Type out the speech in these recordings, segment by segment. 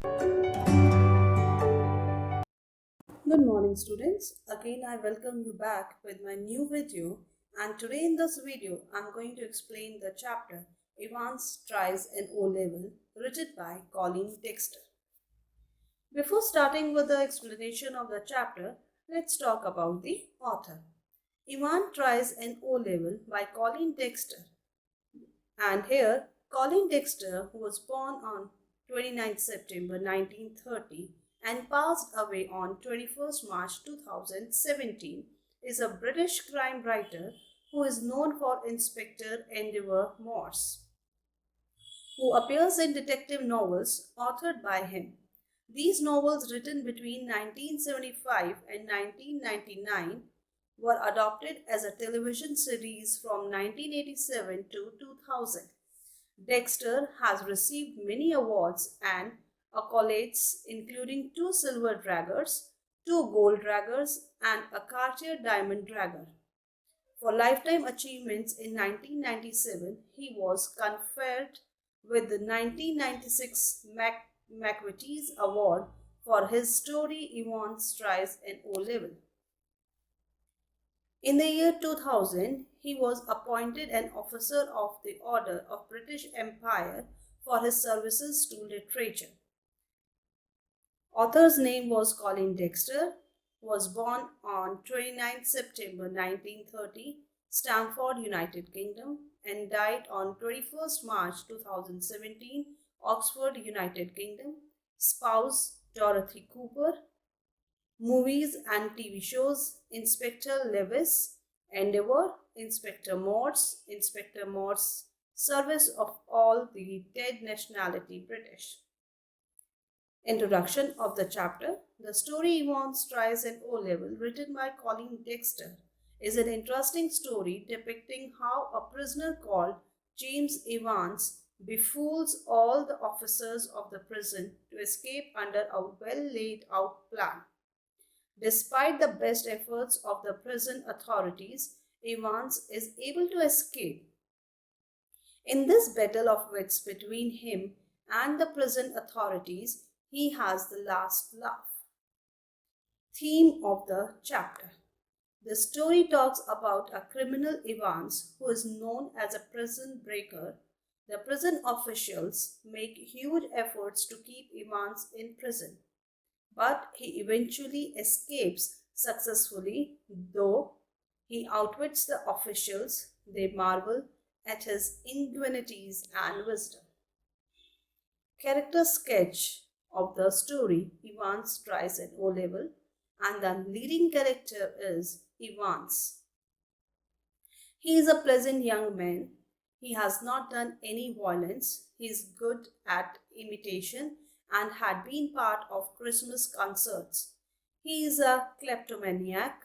Good morning students. Again I welcome you back with my new video, and today in this video I'm going to explain the chapter Evans Tries an O-Level, written by Colleen Dexter. Before starting with the explanation of the chapter, let's talk about the author. Evan Tries an O-Level by Colleen Dexter. And here Colleen Dexter, who was born on 29 September 1930 and passed away on 21st March 2017, is a British crime writer who is known for Inspector Endeavour Morse, who appears in detective novels authored by him. These novels, written between 1975 and 1999, were adopted as a television series from 1987 to 2000. Dexter has received many awards and accolades, including 2 Silver Draggers, 2 Gold Draggers, and a Cartier Diamond Dragger. For lifetime achievements in 1997, he was conferred with the 1996 McVitie's Award for his story Evans Tries an O-Level. In the year 2000, he was appointed an Officer of the Order of British Empire for his services to literature. Author's name was Colleen Dexter, was born on 29 September 1930, Stamford, United Kingdom, and died on 21st March 2017, Oxford, United Kingdom. Spouse Dorothy Cooper. Movies and TV shows: Inspector Lewis, Endeavour, Inspector Morse, Service of All the Dead Nationality British. Introduction of the chapter. The story Evans Tries an O-Level, written by Colleen Dexter, is an interesting story depicting how a prisoner called James Evans befools all the officers of the prison to escape under a well laid out plan. Despite the best efforts of the prison authorities, Evans is able to escape. In this battle of wits between him and the prison authorities, he has the last laugh. Theme of the chapter. The story talks about a criminal Evans who is known as a prison breaker. The prison officials make huge efforts to keep Evans in prison, but he eventually escapes successfully. Though he outwits the officials, they marvel at his ingenuities and wisdom. Character sketch of the story Evans Tries an O-Level, and the leading character is Evans. He is a pleasant young man. He has not done any violence. He is good at imitation and had been part of Christmas concerts. He is a kleptomaniac.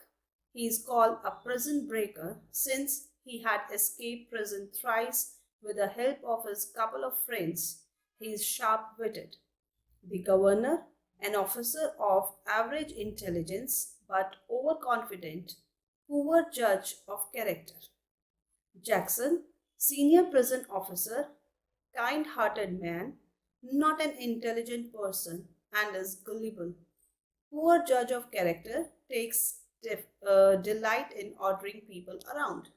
He is called a prison breaker since he had escaped prison thrice with the help of his couple of friends. He is sharp-witted. The governor, an officer of average intelligence but overconfident, poor judge of character. Jackson, senior prison officer, kind-hearted man, not an intelligent person, and is gullible. Poor judge of character, takes delight in ordering people around.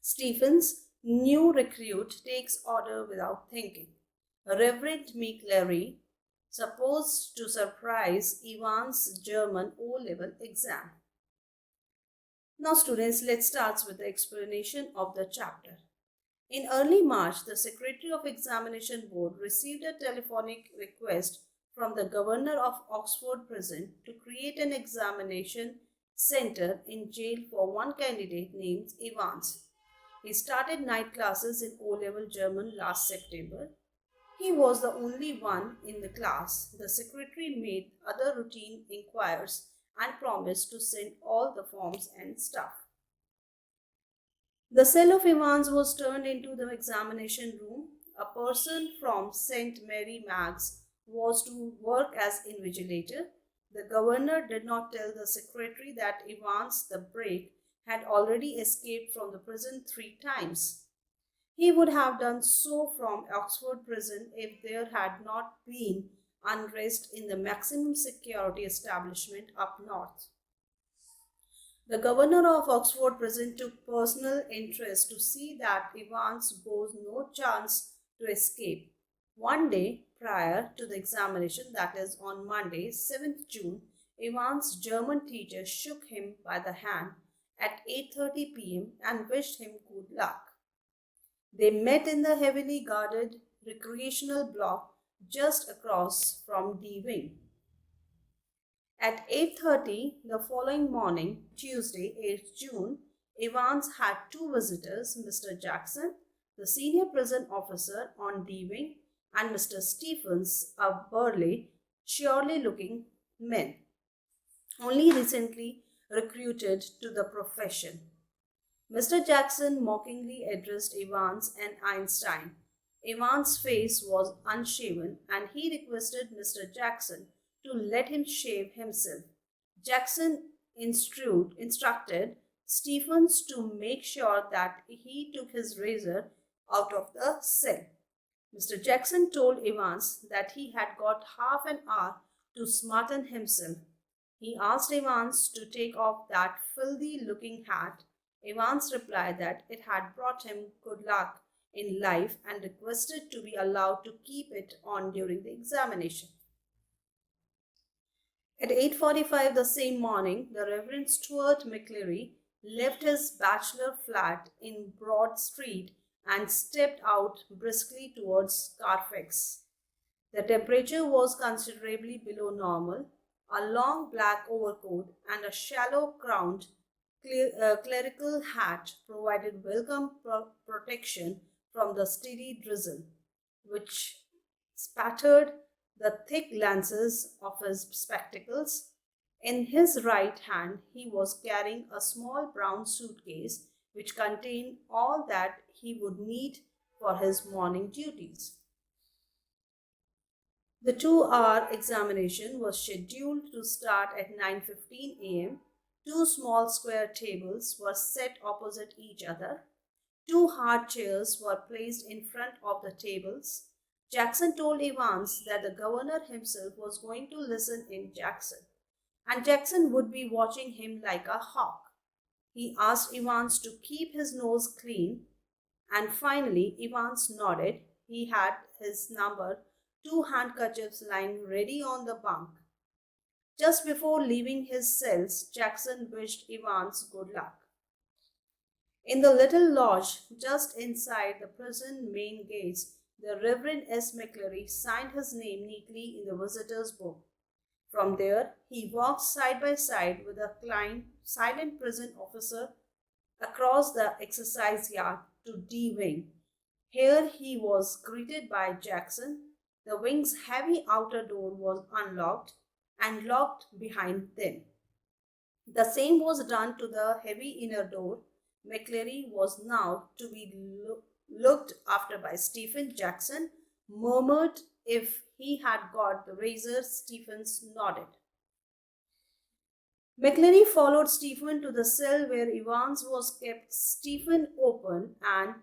Stephens, new recruit, takes order without thinking. Reverend McLary, supposed to surprise Evans' German O-Level exam. Now students, let's start with the explanation of the chapter. In early March, the Secretary of Examination Board received a telephonic request from the governor of Oxford Prison to create an examination center in jail for one candidate named Evans. He started night classes in O-Level German last September. He was the only one in the class. The secretary made other routine inquiries and promised to send all the forms and stuff. The cell of Evans was turned into the examination room. A person from St. Mary Mag's was to work as invigilator. The governor did not tell the secretary that Evans the Break had already escaped from the prison 3 times. He would have done so from Oxford prison if there had not been unrest in the maximum security establishment up north. The governor of Oxford prison took personal interest to see that Evans goes no chance to escape. One day prior to the examination, that is on Monday, 7th June, Evans' German teacher shook him by the hand at 8:30 p.m. and wished him good luck. They met in the heavily guarded recreational block just across from D Wing. At 8:30 the following morning, Tuesday, 8th June, Evans had two visitors, Mr. Jackson, the senior prison officer on D Wing, and Mr. Stephens, a burly, surely looking man, only recently recruited to the profession. Mr. Jackson mockingly addressed Evans and Einstein. Evans' face was unshaven and he requested Mr. Jackson to let him shave himself. Jackson instructed Stephens to make sure that he took his razor out of the cell. Mr. Jackson told Evans that he had got half an hour to smarten himself. He asked Evans to take off that filthy looking hat. Evans replied that it had brought him good luck in life and requested to be allowed to keep it on during the examination. At 8:45 the same morning, the Reverend Stuart McCleary left his bachelor flat in Broad Street and stepped out briskly towards Carfax. The temperature was considerably below normal. A long black overcoat and a shallow-crowned clerical hat provided welcome protection from the steady drizzle, which spattered the thick lenses of his spectacles. In his right hand, he was carrying a small brown suitcase which contained all that he would need for his morning duties. The 2-hour examination was scheduled to start at 9:15 a.m. Two small square tables were set opposite each other. Two hard chairs were placed in front of the tables. Jackson told Evans that the governor himself was going to listen in Jackson, and Jackson would be watching him like a hawk. He asked Evans to keep his nose clean, and finally Evans nodded. He had his number 2 handkerchiefs lying ready on the bunk. Just before leaving his cells, Jackson wished Evans good luck. In the little lodge just inside the prison main gates, the Reverend S. McCleary signed his name neatly in the visitor's book. From there, he walked side by side with a silent prison officer across the exercise yard to D Wing. Here he was greeted by Jackson. The wing's heavy outer door was unlocked and locked behind them. The same was done to the heavy inner door. McCleary was now to be looked after by Stephen. Jackson murmured if he had got the razor. Stephens nodded. McCleary followed Stephen to the cell where Evans was kept. Stephen opened and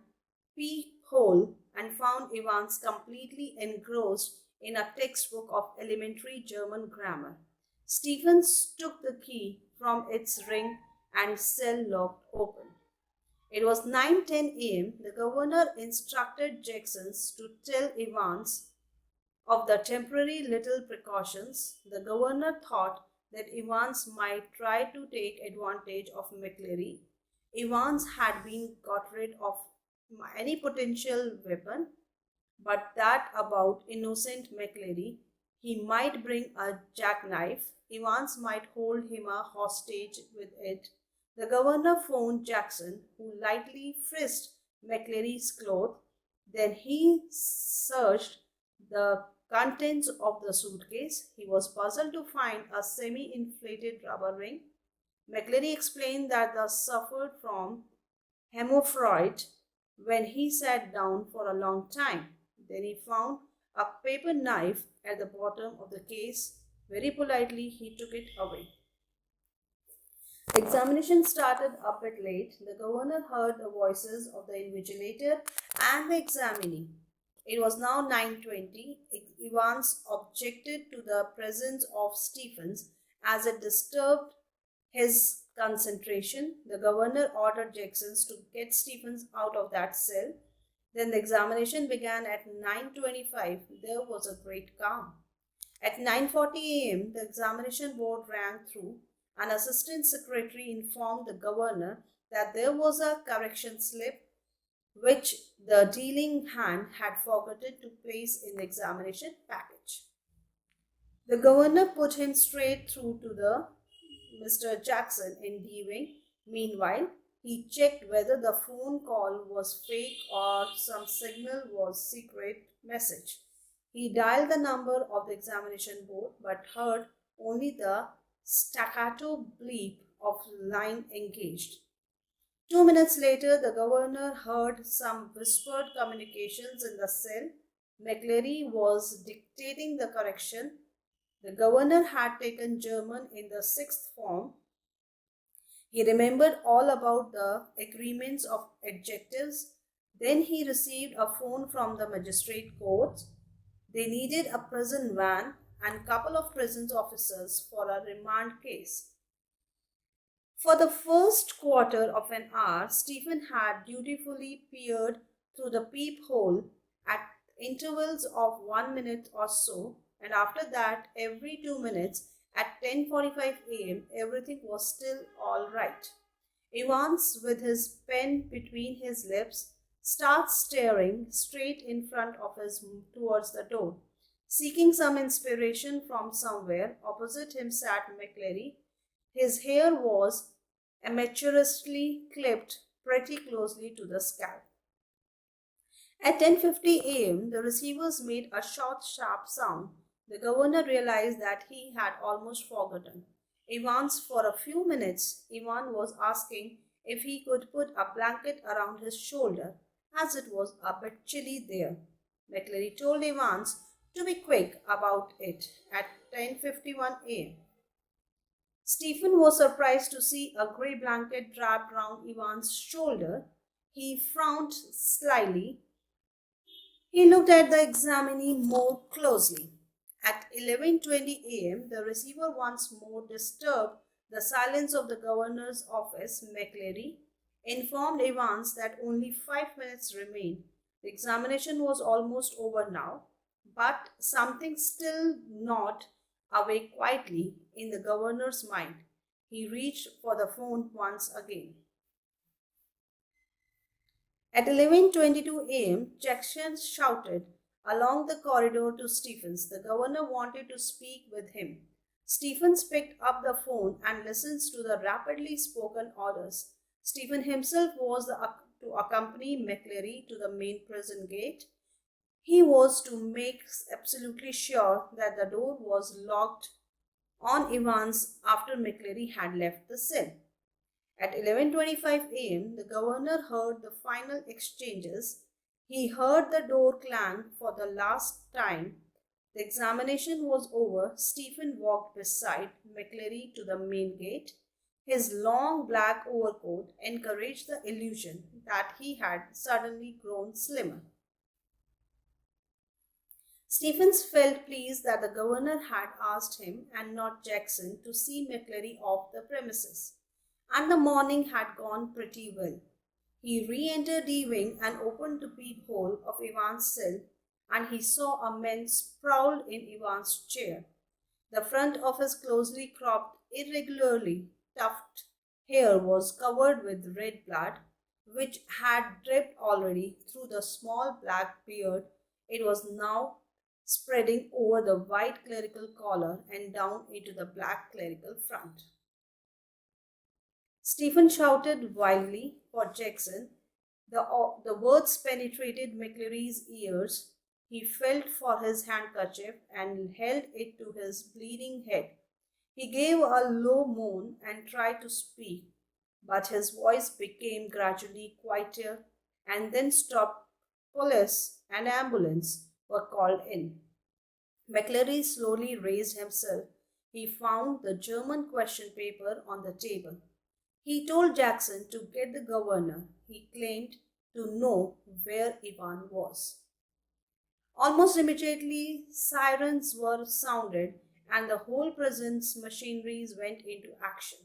peephole and found Evans completely engrossed in a textbook of elementary German grammar. Stephens took the key from its ring and cell locked open. It was 9:10 a.m. The governor instructed Jackson to tell Evans of the temporary little precautions. The governor thought that Evans might try to take advantage of McCleary. Evans had been got rid of any potential weapon, but that about innocent McCleary, he might bring a jackknife. Evans might hold him a hostage with it. The governor phoned Jackson, who lightly frisked McCleary's clothes. Then he searched the contents of the suitcase. He was puzzled to find a semi-inflated rubber ring. McCleary explained that he suffered from hemorrhoid when he sat down for a long time. Then he found a paper knife at the bottom of the case. Very politely, he took it away. Examination started a bit late. The governor heard the voices of the invigilator and the examinee. It was now 9:20. Evans objected to the presence of Stephens as it disturbed his concentration. The governor ordered Jackson to get Stephens out of that cell. Then the examination began at 9:25. There was a great calm. At 9:40 a.m., the examination board rang through. An assistant secretary informed the governor that there was a correction slip which the dealing hand had forgotten to place in the examination package. The governor put him straight through to the Mr. Jackson in the wing. Meanwhile, he checked whether the phone call was fake or some signal was secret message. He dialed the number of the examination board but heard only the staccato bleep of line engaged. 2 minutes later, the governor heard some whispered communications in the cell. McCleary was dictating the correction. The governor had taken German in the sixth form. He remembered all about the agreements of adjectives. Then he received a phone from the magistrate court. They needed a prison van and a couple of prison officers for a remand case. For the first quarter of an hour, Stephen had dutifully peered through the peephole at intervals of 1 minute or so, and after that, every 2 minutes at 10:45 a.m., everything was still all right. Evans, with his pen between his lips, starts staring straight in front of his towards the door, seeking some inspiration from somewhere. Opposite him sat McCleary. His hair was amateurishly clipped pretty closely to the scalp. At 10:50 a.m., the receivers made a short, sharp sound. The governor realized that he had almost forgotten. Evans, for a few minutes, Ivan was asking if he could put a blanket around his shoulder, as it was a bit chilly there. McCleary told Evans to be quick about it at 10:51 a.m. Stephen was surprised to see a grey blanket wrapped round Ivan's shoulder. He frowned slyly. He looked at the examinee more closely. At 11:20 a.m., the receiver once more disturbed the silence of the governor's office. McCleary informed Evans that only 5 minutes remained. The examination was almost over now, but something still gnawed away quietly in the governor's mind. He reached for the phone once again. At 11:22 a.m., Jackson shouted along the corridor to Stephens. The governor wanted to speak with him. Stephens picked up the phone and listened to the rapidly spoken orders. Stephen himself was to accompany McCleary to the main prison gate. He was to make absolutely sure that the door was locked on Evans after McCleary had left the cell. At 11:25 a.m., the governor heard the final exchanges. He heard the door clang for the last time. The examination was over. Stephen walked beside McCleary to the main gate. His long black overcoat encouraged the illusion that he had suddenly grown slimmer. Stephens felt pleased that the governor had asked him and not Jackson to see McCleary off the premises, and the morning had gone pretty well. He re-entered the wing and opened the peephole of Ivan's cell, and he saw a man sprawled in Ivan's chair. The front of his closely cropped, irregularly tufted hair was covered with red blood, which had dripped already through the small black beard. It was now spreading over the white clerical collar and down into the black clerical front. Stephen shouted wildly for Jackson. The words penetrated McCleary's ears. He felt for his handkerchief and held it to his bleeding head. He gave a low moan and tried to speak, but his voice became gradually quieter and then stopped. Police and ambulance were called in. McCleary slowly raised himself. He found the German question paper on the table. He told Jackson to get the governor. He claimed to know where Ivan was. Almost immediately, sirens were sounded and the whole prison's machineries went into action.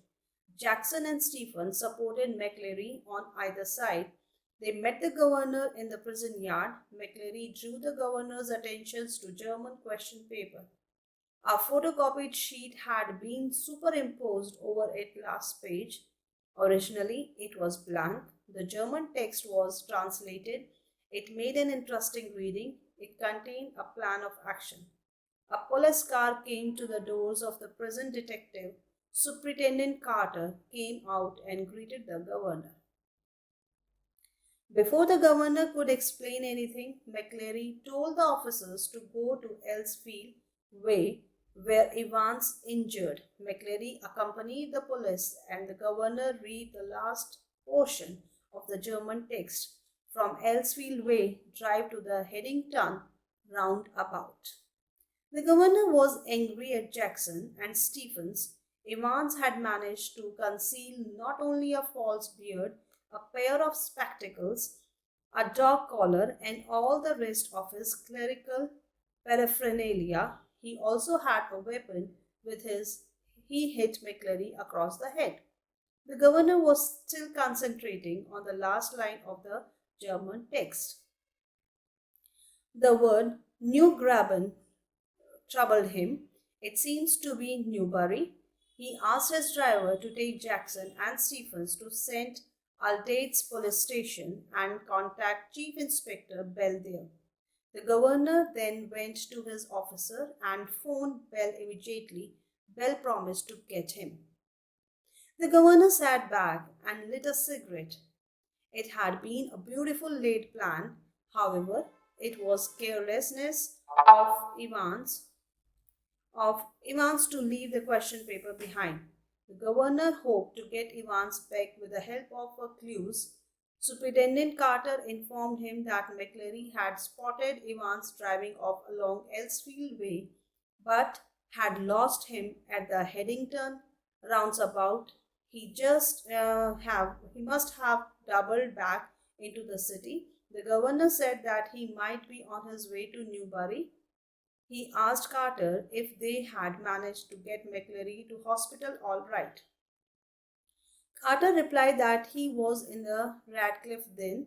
Jackson and Stephen supported McLeary on either side. They met the governor in the prison yard. McLeary drew the governor's attentions to German question paper. A photocopied sheet had been superimposed over its last page. Originally, it was blank. The German text was translated. It made an interesting reading. It contained a plan of action. A police car came to the doors of the prison detective. Superintendent Carter came out and greeted the governor. Before the governor could explain anything, McLeary told the officers to go to Elsfield Way, where Evans injured. McLeary accompanied the police, and the governor read the last portion of the German text. From Elsfield Way, drive to the Headington roundabout. The governor was angry at Jackson and Stephens. Evans had managed to conceal not only a false beard, a pair of spectacles, a dog collar, and all the rest of his clerical paraphernalia. He also had a weapon with his. He hit McLeary across the head. The governor was still concentrating on the last line of the German text. The word New Graben troubled him. It seems to be Newbury. He asked his driver to take Jackson and Stephens to St. Aldate's police station and contact Chief Inspector Bell there. The governor then went to his officer and phoned Bell immediately. Bell promised to get him. The governor sat back and lit a cigarette. It had been a beautiful laid plan. However, it was carelessness of Evans to leave the question paper behind. The governor hoped to get Evans back with the help of clues. Superintendent Carter informed him that McLeary had spotted Evans driving off along Elsfield Way, but had lost him at the Headington roundabout. He must have doubled back into the city. The governor said that he might be on his way to Newbury. He asked Carter if they had managed to get McLeary to hospital all right. Carter replied that he was in the Radcliffe then.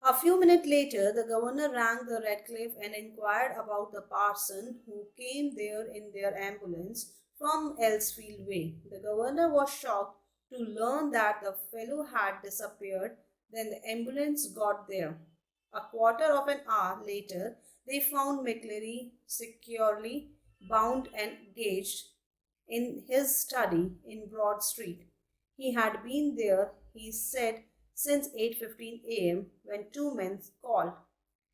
A few minutes later, the governor rang the Radcliffe and inquired about the parson who came there in their ambulance from Elsfield Way. The governor was shocked to learn that the fellow had disappeared. Then the ambulance got there. A quarter of an hour later, they found McLeary securely bound and gagged in his study in Broad Street. He had been there, he said, since 8:15 a.m. when two men called.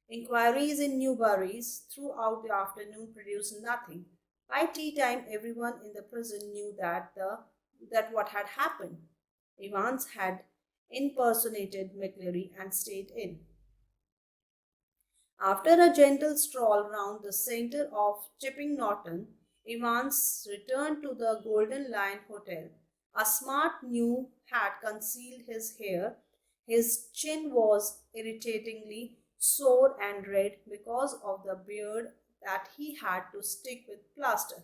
Inquiries in Newbury's throughout the afternoon produced nothing. By tea time, everyone in the prison knew that what had happened. Evans had impersonated McLeary and stayed in. After a gentle stroll round the centre of Chipping Norton, Evans returned to the Golden Lion Hotel. A smart new hat concealed his hair. His chin was irritatingly sore and red because of the beard that he had to stick with plaster.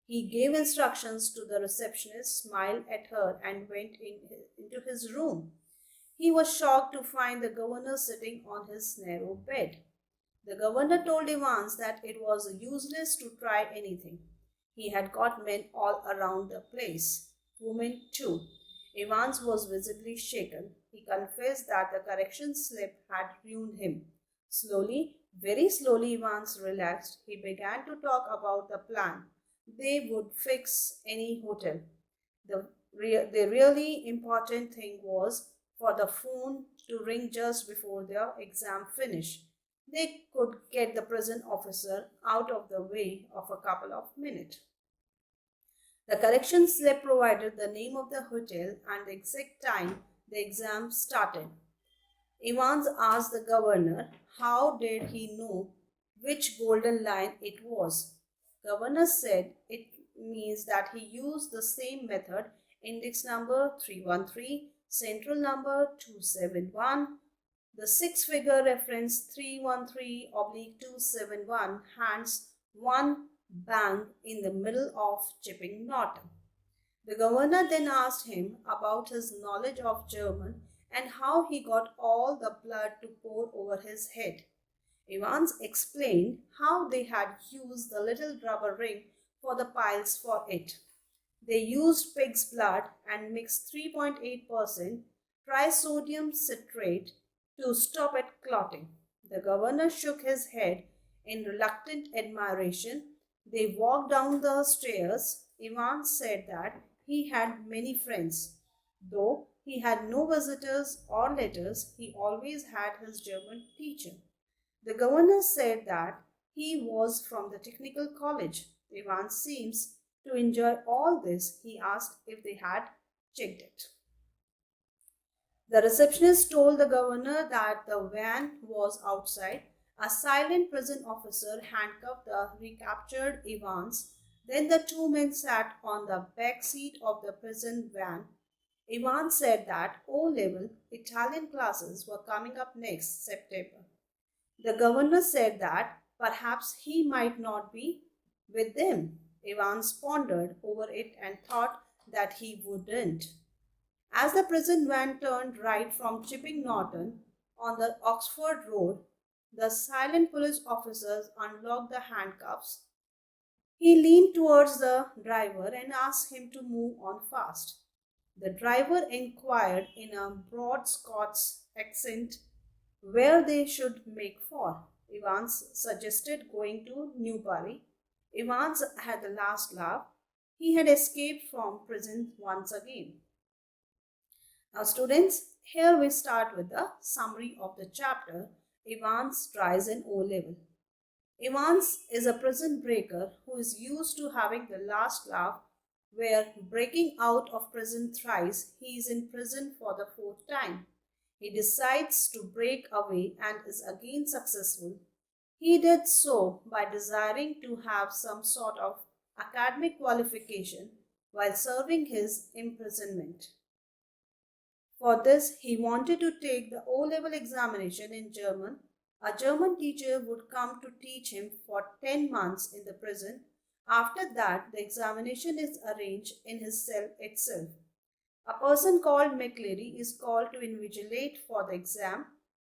He gave instructions to the receptionist, smiled at her, and went into his room. He was shocked to find the governor sitting on his narrow bed. The governor told Evans that it was useless to try anything. He had got men all around the place, women too. Evans was visibly shaken. He confessed that the correction slip had ruined him. Slowly, very slowly, Evans relaxed. He began to talk about the plan. They would fix any hotel. The really important thing was for the phone to ring just before the exam finished. They could get the prison officer out of the way of a couple of minutes. The correction slip provided the name of the hotel and the exact time the exam started. Evans asked the governor how did he know which golden line it was. Governor said it means that he used the same method index number 313, central number 271. The six-figure reference 313/271 hands one bang in the middle of Chipping Norton. The governor then asked him about his knowledge of German and how he got all the blood to pour over his head. Evans explained how they had used the little rubber ring for the piles for it. They used pig's blood and mixed 3.8% trisodium citrate to stop it clotting. The governor shook his head in reluctant admiration. They walked down the stairs. Evans said that he had many friends. Though he had no visitors or letters, he always had his German teacher. The governor said that he was from the technical college. Evans seems to enjoy all this. He asked if they had checked it. The receptionist told the governor that the van was outside. A silent prison officer handcuffed the recaptured Evans. Then the two men sat on the back seat of the prison van. Evans said that O-level Italian classes were coming up next September. The governor said that perhaps he might not be with them. Evans pondered over it and thought that he wouldn't. As the prison van turned right from Chipping Norton on the Oxford Road, the silent police officers unlocked the handcuffs. He leaned towards the driver and asked him to move on fast. The driver inquired in a broad Scots accent where they should make for. Evans suggested going to Newbury. Evans had the last laugh. He had escaped from prison once again. Now students, here we start with the summary of the chapter, Evans tries an O-level. Evans is a prison breaker who is used to having the last laugh, where breaking out of prison thrice, he is in prison for the fourth time. He decides to break away and is again successful. He did so by desiring to have some sort of academic qualification while serving his imprisonment. For this, he wanted to take the O-level examination in German. A German teacher would come to teach him for 10 months in the prison. After that, the examination is arranged in his cell itself. A person called McCleary is called to invigilate for the exam.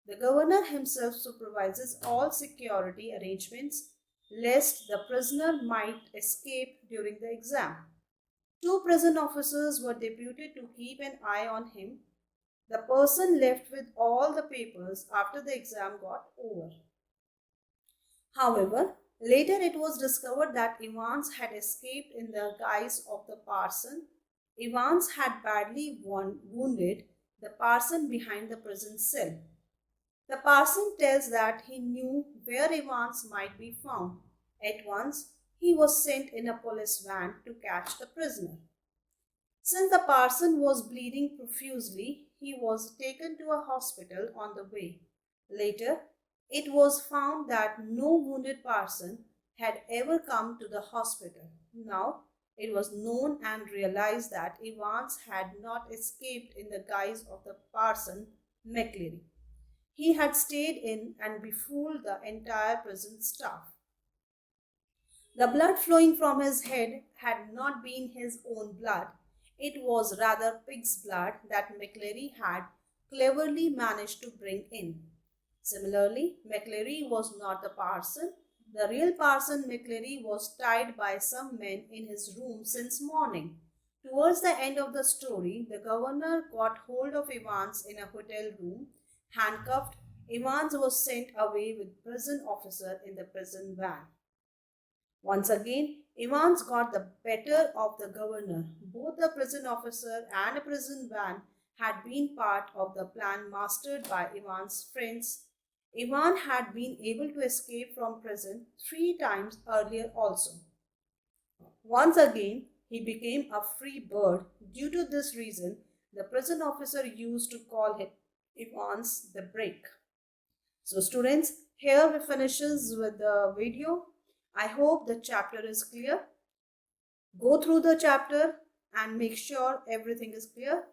The governor himself supervises all security arrangements lest the prisoner might escape during the exam. Two prison officers were deputed to keep an eye on him. The person left with all the papers after the exam got over. However, later it was discovered that Evans had escaped in the guise of the parson. Evans had badly wounded the parson behind the prison cell. The parson tells that he knew where Evans might be found. At once, he was sent in a police van to catch the prisoner. Since the parson was bleeding profusely, he was taken to a hospital on the way. Later, it was found that no wounded parson had ever come to the hospital. Now, it was known and realized that Evans had not escaped in the guise of the parson McCleary. He had stayed in and befooled the entire prison staff. The blood flowing from his head had not been his own blood. It was rather pig's blood that McCleary had cleverly managed to bring in. Similarly, McCleary was not the parson. The real parson McCleary was tied by some men in his room since morning. Towards the end of the story, the governor got hold of Evans in a hotel room. Handcuffed, Evans was sent away with prison officer in the prison van. Once again, Evans got the better of the governor. Both the prison officer and a prison van had been part of the plan mastered by Evans' friends. Evan had been able to escape from prison 3 times earlier also. Once again, he became a free bird. Due to this reason, the prison officer used to call him Evans the Break. So students, here we finishes with the video. I hope the chapter is clear. Go through the chapter and make sure everything is clear.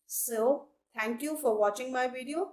So, thank you for watching my video.